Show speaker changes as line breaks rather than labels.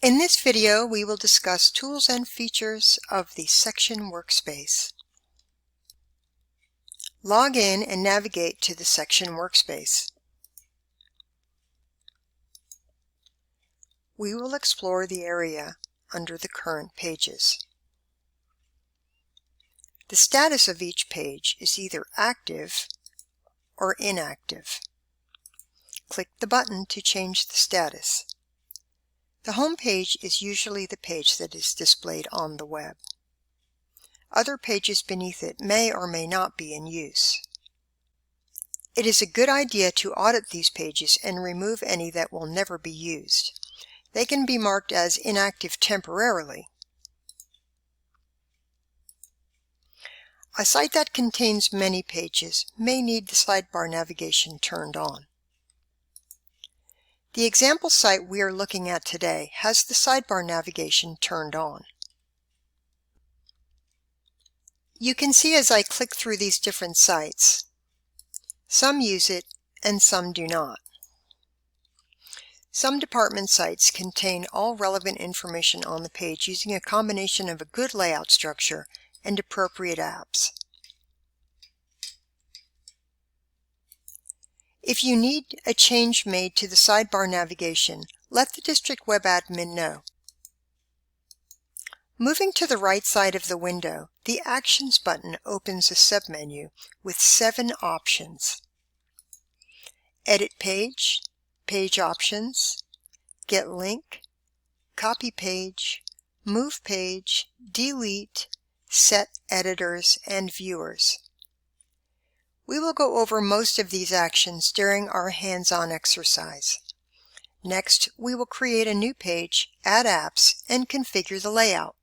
In this video, we will discuss tools and features of the Section workspace. Log in and navigate to the Section workspace. We will explore the area under the current pages. The status of each page is either active or inactive. Click the button to change the status. The home page is usually the page that is displayed on the web. Other pages beneath it may or may not be in use. It is a good idea to audit these pages and remove any that will never be used. They can be marked as inactive temporarily. A site that contains many pages may need the sidebar navigation turned on. The example site we are looking at today has the sidebar navigation turned on. You can see as I click through these different sites, some use it and some do not. Some department sites contain all relevant information on the page using a combination of a good layout structure and appropriate apps. If you need a change made to the sidebar navigation, let the district web admin know. Moving to the right side of the window, the Actions button opens a submenu with 7 options: Edit Page, Page Options, Get Link, Copy Page, Move Page, Delete, Set Editors, and Viewers. We will go over most of these actions during our hands-on exercise. Next, we will create a new page, add apps, and configure the layout.